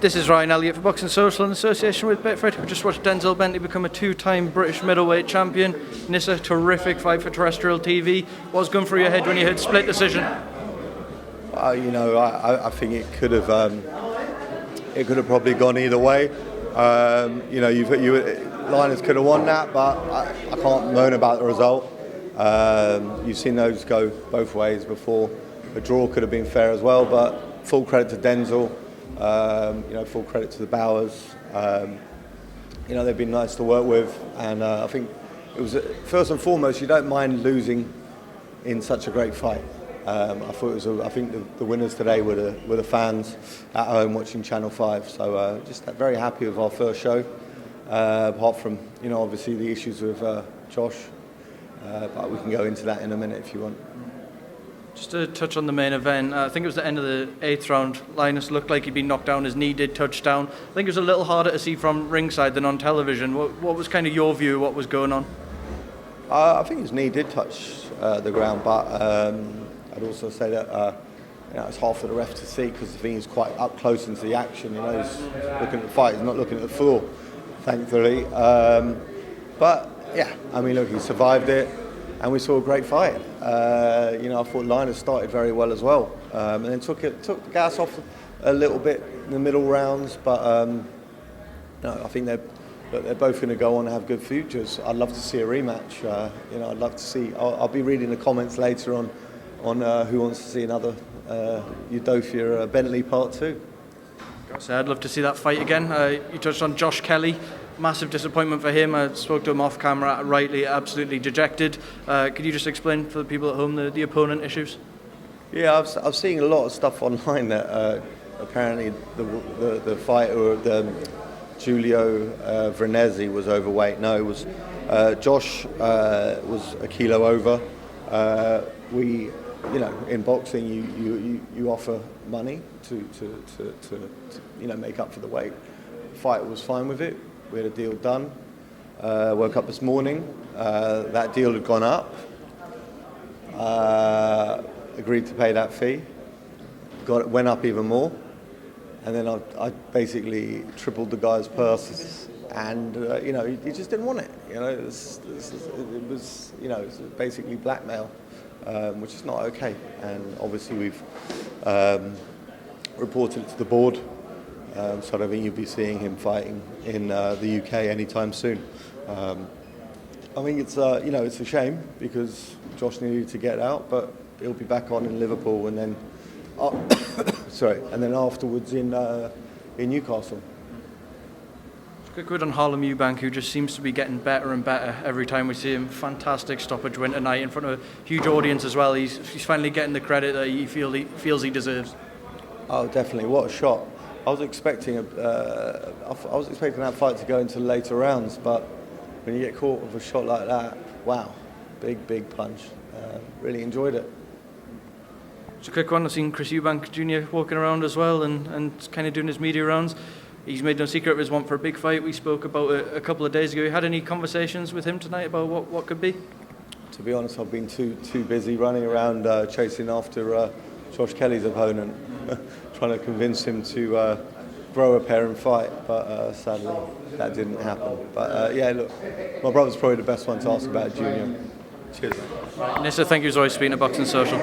This is Ryan Elliott for Boxing Social in association with Betfred. We just watched Denzel Bentley become a two-time British middleweight champion. Nisse, terrific fight for terrestrial TV. What's going through your head when you heard split decision? I think it could have probably gone either way. Linus could have won that, but I can't moan about the result. You've seen those go both ways before. A draw could have been fair as well, but full credit to Denzel. Full credit to the Bowers. They've been nice to work with, and I think it was first and foremost, you don't mind losing in such a great fight. I think the winners today were the fans at home watching Channel 5. So just very happy with our first show. Apart from obviously the issues with Josh, but we can go into that in a minute if you want. Just to touch on the main event, I think it was the end of the 8th round. Linus looked like he'd been knocked down, his knee did touch down. I think it was a little harder to see from ringside than on television. What was kind of your view of what was going on? I think his knee did touch the ground, but I'd also say that it's hard for the ref to see because I think he's quite up close into the action. He's looking at the fight, he's not looking at the floor, thankfully. But yeah, look, he survived it. And we saw a great fight. I thought Linus started very well as well, and then took the gas off a little bit in the middle rounds. But I think they're both going to go on and have good futures. I'd love to see a rematch. I'd love to see. I'll be reading the comments later on who wants to see another Udofia-Bentley Part 2. So I'd love to see that fight again. You touched on Josh Kelly. Massive disappointment for him. I spoke to him off camera, rightly absolutely dejected. Could you just explain for the people at home the opponent issues? Yeah, I've seen a lot of stuff online that apparently the fighter, Giulio Vernezzi, was overweight. No, it was Josh was a kilo over. In boxing, you offer money to make up for the weight. The fighter was fine with it. We had a deal done. Woke up this morning. That deal had gone up. Agreed to pay that fee. Went up even more. And then I basically tripled the guy's purse. And he just didn't want it. It was basically blackmail, which is not okay. And obviously we've reported it to the board. So I don't think you'll be seeing him fighting in the UK anytime soon. I think it's a shame because Josh needed to get out, but he'll be back on in Liverpool and then afterwards in Newcastle. Quick word on Harlem Eubank, who just seems to be getting better and better every time we see him. Fantastic stoppage win tonight in front of a huge audience as well. He's finally getting the credit that he feels he deserves. Oh, definitely! What a shot! I was expecting that fight to go into later rounds, but when you get caught with a shot like that, wow, big punch. Really enjoyed it. Just a quick one. I've seen Chris Eubank Jr. walking around as well and kind of doing his media rounds. He's made no secret of his want for a big fight. We spoke about it a couple of days ago. You had any conversations with him tonight about what could be? To be honest, I've been too busy running around chasing after Josh Kelly's opponent, trying to convince him to grow a pair and fight, but sadly that didn't happen. But look, my brother's probably the best one to ask about Junior. Cheers. Nisse, thank you as always for being at Boxing Social.